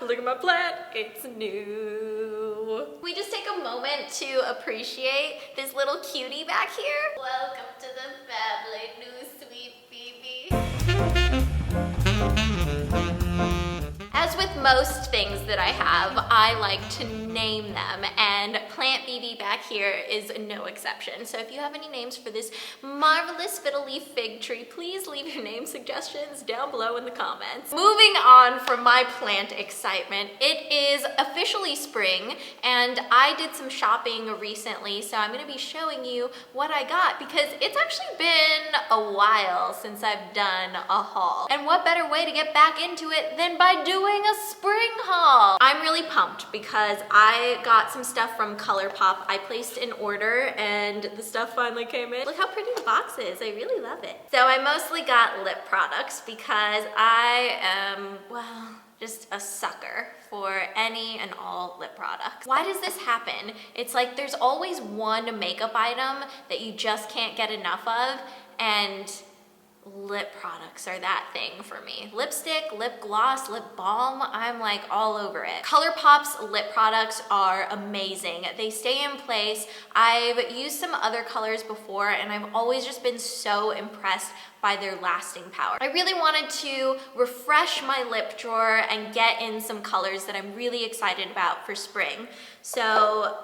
Look at my plant, it's new. We just take a moment to appreciate this little cutie back here. Welcome to the family, new sweet baby. As with most things that I have, I like to name them, and Plant BB back here is no exception. So if you have any names for this marvelous fiddle leaf fig tree, please leave your name suggestions down below in the comments. Moving on from my plant excitement, it is officially spring, and I did some shopping recently, so I'm gonna be showing you what I got because it's actually been a while since I've done a haul. And what better way to get back into it than by doing a spring haul. I'm really pumped because I got some stuff from Colourpop. I placed an order and the stuff finally came in. Look how pretty the box is. I really love it. So I mostly got lip products because I am, well, just a sucker for any and all lip products. Why does this happen? It's like there's always one makeup item that you just can't get enough of, and lip products are that thing for me. Lipstick, lip gloss, lip balm, I'm like all over it. Colourpop's lip products are amazing. They stay in place. I've used some other colors before and I've always just been so impressed by their lasting power. I really wanted to refresh my lip drawer and get in some colors that I'm really excited about for spring. So,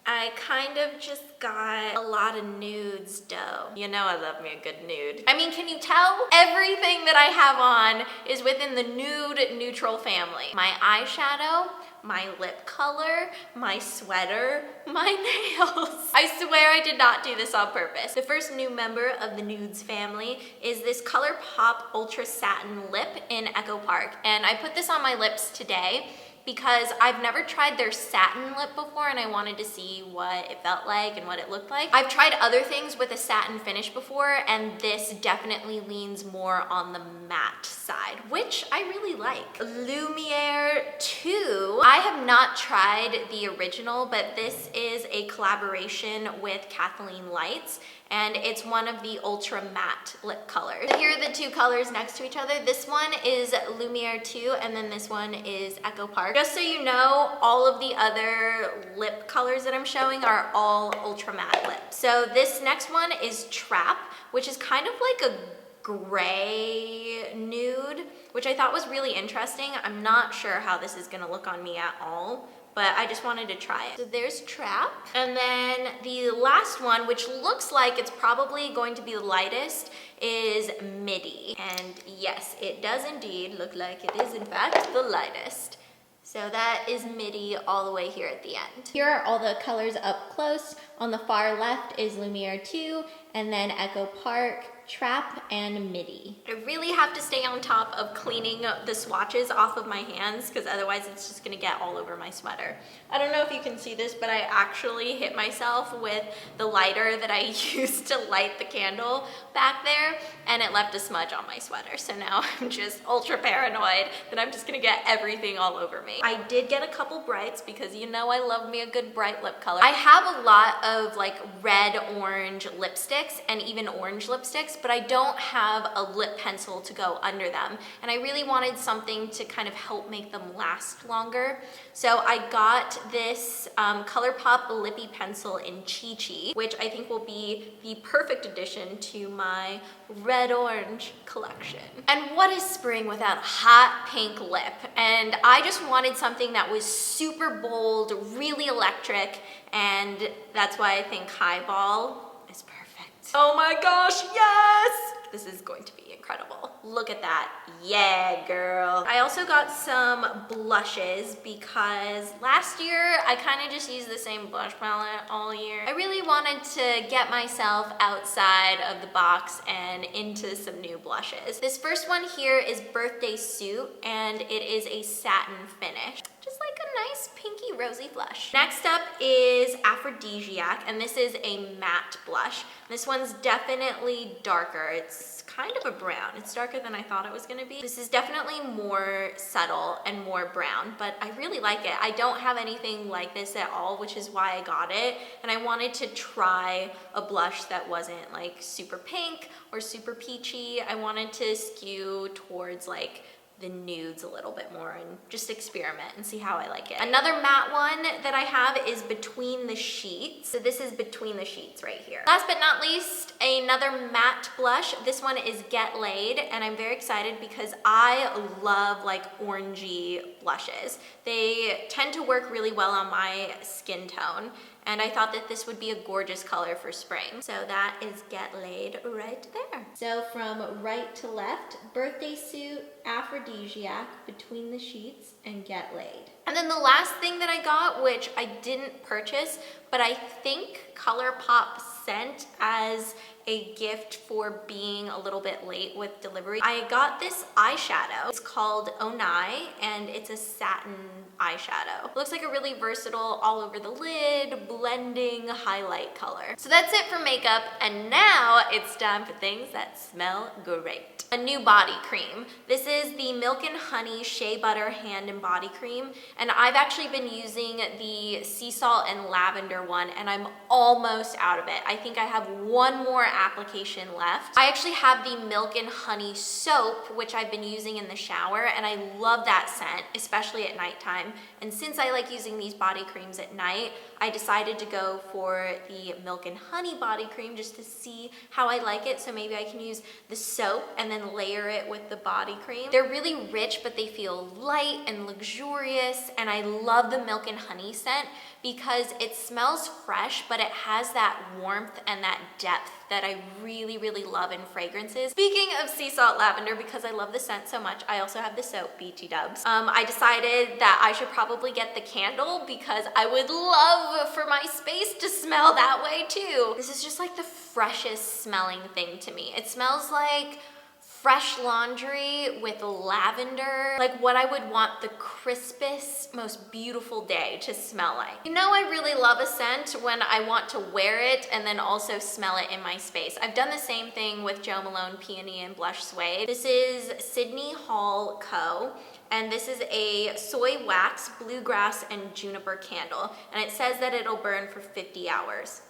I kind of just got a lot of nudes though. You know I love me a good nude. I mean, can you tell? Everything that I have on is within the nude neutral family. My eyeshadow, my lip color, my sweater, my nails. I swear I did not do this on purpose. The first new member of the nudes family is this Colourpop Ultra Satin Lip in Echo Park. And I put this on my lips today because I've never tried their satin lip before and I wanted to see what it felt like and what it looked like. I've tried other things with a satin finish before and this definitely leans more on the matte side, which I really like. Lumiere 2. I have not tried the original, but this is a collaboration with Kathleen Lights, and it's one of the ultra matte lip colors. So here are the two colors next to each other. This one is Lumiere 2, and then this one is Echo Park. Just so you know, all of the other lip colors that I'm showing are all ultra matte lips. So this next one is Trap, which is kind of like a gray nude, which I thought was really interesting. I'm not sure how this is gonna look on me at all, but I just wanted to try it. So there's Trap. And then the last one, which looks like it's probably going to be the lightest, is Midi. And yes, it does indeed look like it is in fact the lightest. So that is Midi all the way here at the end. Here are all the colors up close. On the far left is Lumiere 2, and then Echo Park, Trap, and Midi. I really have to stay on top of cleaning the swatches off of my hands because otherwise it's just gonna get all over my sweater. I don't know if you can see this, but I actually hit myself with the lighter that I used to light the candle back there, and it left a smudge on my sweater. So now I'm just ultra paranoid that I'm just gonna get everything all over me. I did get a couple brights because you know I love me a good bright lip color. I have a lot of like red, orange lipsticks and even orange lipsticks, but I don't have a lip pencil to go under them. And I really wanted something to kind of help make them last longer. So I got this Colourpop Lippie pencil in Chi Chi, which I think will be the perfect addition to my red-orange collection. And what is spring without a hot pink lip? And I just wanted something that was super bold, really electric, and that's why I think Highball is perfect. Oh my gosh, yes! This is going to be incredible. Look at that. Yeah, girl. I also got some blushes because last year I kind of just used the same blush palette all year. I really wanted to get myself outside of the box and into some new blushes. This first one here is Birthday Suit, and it is a satin finish. Just like a nice pinky rosy blush. Next up is Aphrodisiac, and this is a matte blush. This one's definitely darker. It's kind of a brown. It's darker than I thought it was gonna be. This is definitely more subtle and more brown, but I really like it. I don't have anything like this at all, which is why I got it. And I wanted to try a blush that wasn't like super pink or super peachy. I wanted to skew towards like the nudes a little bit more and just experiment and see how I like it. Another matte one that I have is Between the Sheets. So this is Between the Sheets right here. Last but not least, another matte blush. This one is Get Laid, and I'm very excited because I love like orangey blushes. They tend to work really well on my skin tone, and I thought that this would be a gorgeous color for spring. So that is Get Laid right there. So from right to left, Birthday Suit, Aphrodisiac, Between the Sheets, and Get Laid. And then the last thing that I got, which I didn't purchase, but I think Colourpop sent as a gift for being a little bit late with delivery. I got this eyeshadow. It's called Onai, and it's a satin eyeshadow. It looks like a really versatile, all over the lid, blending highlight color. So that's it for makeup, and now it's time for things that smell great. A new body cream. This is the Milk and Honey Shea Butter Hand and Body Cream, and I've actually been using the Sea Salt and Lavender one, and I'm almost out of it. I think I have one more application left. I actually have the Milk and Honey soap, which I've been using in the shower, and I love that scent, especially at nighttime. And since I like using these body creams at night, I decided to go for the Milk and Honey body cream just to see how I like it. So maybe I can use the soap and then layer it with the body cream. They're really rich, but they feel light and luxurious, and I love the Milk and Honey scent because it smells fresh, but it has that warmth and that depth that I really, really love in fragrances. Speaking of Sea Salt Lavender, because I love the scent so much, I also have the soap, BT Dubs. I decided that I should probably get the candle because I would love for my space to smell that way too. This is just like the freshest smelling thing to me. It smells like fresh laundry with lavender, like what I would want the crispest, most beautiful day to smell like. You know, I really love a scent when I want to wear it and then also smell it in my space. I've done the same thing with Jo Malone Peony and Blush Suede. This is Sydney Hall Co. And this is a soy wax, bluegrass, and juniper candle. And it says that it'll burn for 50 hours.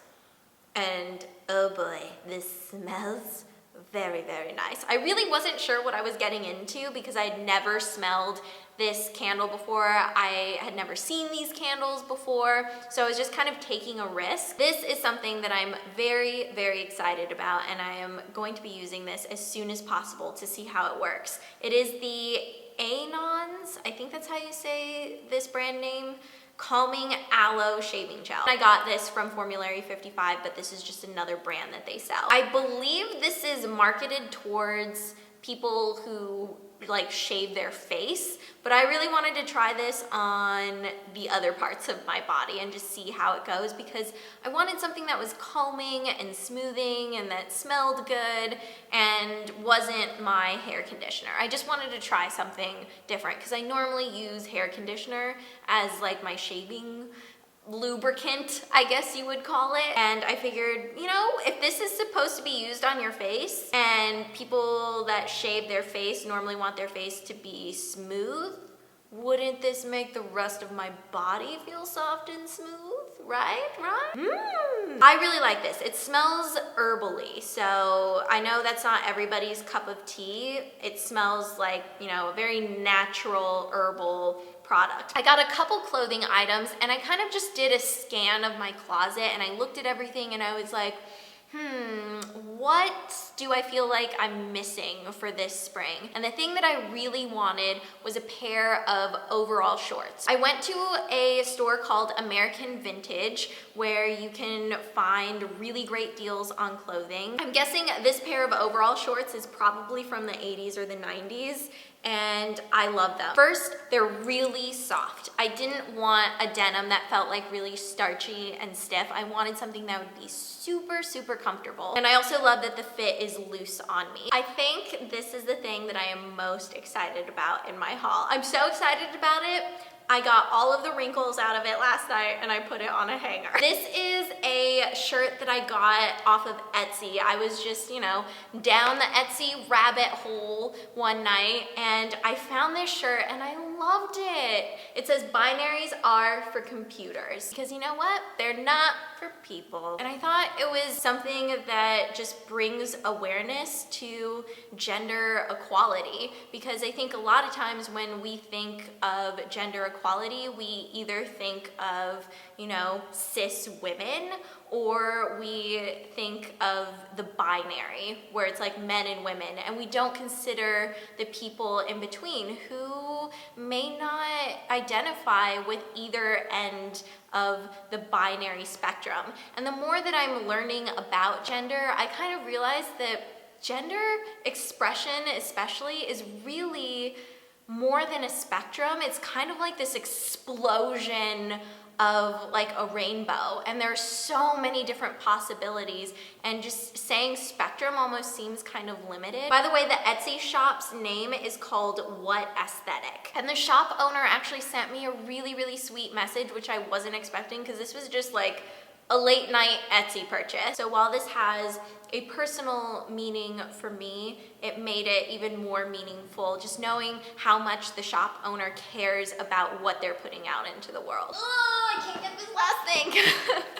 And oh boy, this smells very, very nice. I really wasn't sure what I was getting into because I had never smelled this candle before. I had never seen these candles before, so I was just kind of taking a risk. This is something that I'm very, very excited about, and I am going to be using this as soon as possible to see how it works. It is the Aenons, I think that's how you say this brand name, Calming Aloe Shaving Gel. I got this from Formulary 55, but this is just another brand that they sell. I believe this is marketed towards people who like shave their face, but I really wanted to try this on the other parts of my body and just see how it goes because I wanted something that was calming and smoothing and that smelled good and wasn't my hair conditioner. I just wanted to try something different because I normally use hair conditioner as like my shaving lubricant, I guess you would call it. And I figured, you know, if this is supposed to be used on your face and people that shave their face normally want their face to be smooth, wouldn't this make the rest of my body feel soft and smooth? Right? I really like this. It smells herbally, so I know that's not everybody's cup of tea. It smells like, you know, a very natural herbal product. I got a couple clothing items and I kind of just did a scan of my closet and I looked at everything and I was like, what do I feel like I'm missing for this spring? And the thing that I really wanted was a pair of overall shorts. I went to a store called American Vintage where you can find really great deals on clothing. I'm guessing this pair of overall shorts is probably from the 80s or the 90s, and I love them. First, they're really soft. I didn't want a denim that felt like really starchy and stiff. I wanted something that would be super, super comfortable. And I also love that the fit is loose on me. I think this is the thing that I am most excited about in my haul. I'm so excited about it. I got all of the wrinkles out of it last night and I put it on a hanger. This is a shirt that I got off of Etsy. I was just, you know, down the Etsy rabbit hole one night and I found this shirt and I loved it. It says binaries are for computers, because you know what? They're not for people. And I thought it was something that just brings awareness to gender equality, because I think a lot of times when we think of gender equality, we either think of, you know, cis women, or we think of the binary, where it's like men and women, and we don't consider the people in between who may not identify with either end of the binary spectrum. And the more that I'm learning about gender, I kind of realize that gender expression especially is really more than a spectrum. It's kind of like this explosion of like a rainbow, and there's so many different possibilities, and just saying spectrum almost seems kind of limited. By the way, the Etsy shop's name is called What Aesthetic, and the shop owner actually sent me a really sweet message, which I wasn't expecting, because this was just like a late night Etsy purchase. So while this has a personal meaning for me, it made it even more meaningful just knowing how much the shop owner cares about what they're putting out into the world. Oh, I can't get this last thing.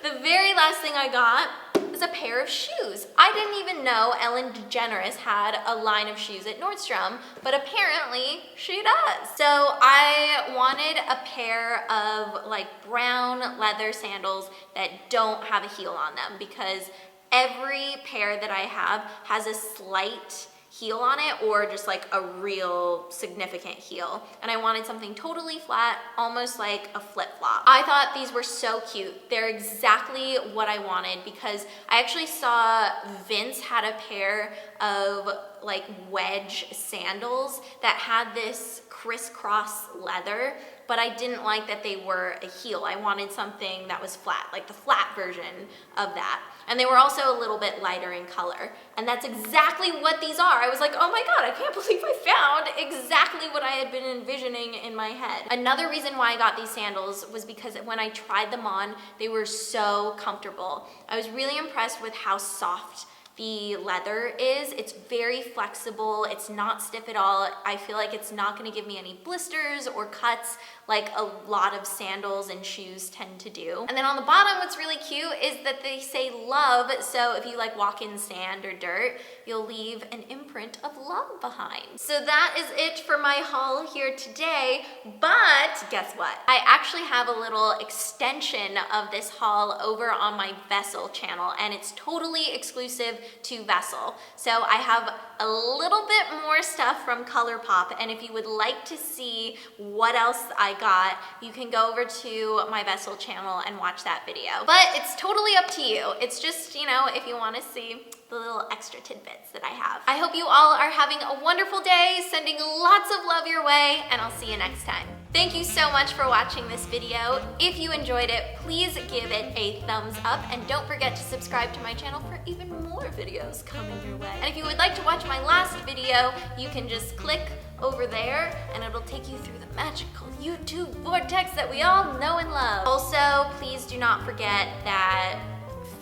The very last thing I got was a pair of shoes. I didn't even know Ellen DeGeneres had a line of shoes at Nordstrom, but apparently she does. So I wanted a pair of like brown leather sandals that don't have a heel on them, because every pair that I have has a slight heel on it, or just like a real significant heel. And I wanted something totally flat, almost like a flip-flop. I thought these were so cute. They're exactly what I wanted, because I actually saw Vince had a pair of like wedge sandals that had this crisscross leather, but I didn't like that they were a heel. I wanted something that was flat, like the flat version of that. And they were also a little bit lighter in color. And that's exactly what these are. I was like, oh my God, I can't believe I found exactly what I had been envisioning in my head. Another reason why I got these sandals was because when I tried them on, they were so comfortable. I was really impressed with how soft the leather is. It's very flexible. It's not stiff at all. I feel like it's not gonna give me any blisters or cuts like a lot of sandals and shoes tend to do. And then on the bottom, what's really cute is that they say love. So if you like walk in sand or dirt, you'll leave an imprint of love behind. So that is it for my haul here today. But guess what? I actually have a little extension of this haul over on my Vessel channel, and it's totally exclusive to Vessel. So I have a little bit more stuff from Colourpop, and if you would like to see what else I got, you can go over to my Vessel channel and watch that video. But it's totally up to you. It's just, you know, if you want to see the little extra tidbits that I have. I hope you all are having a wonderful day, sending lots of love your way, and I'll see you next time. Thank you so much for watching this video. If you enjoyed it, please give it a thumbs up, and don't forget to subscribe to my channel for even more videos coming your way. And if you would like to watch my last video, you can just click over there and it'll take you through the magical YouTube vortex that we all know and love. Also, please do not forget that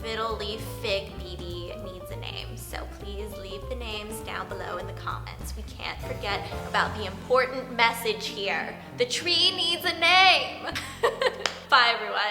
Fiddle Leaf Fig Midi needs a name, so please leave the names down below in the comments. We can't forget about the important message here. The tree needs a name. Bye everyone.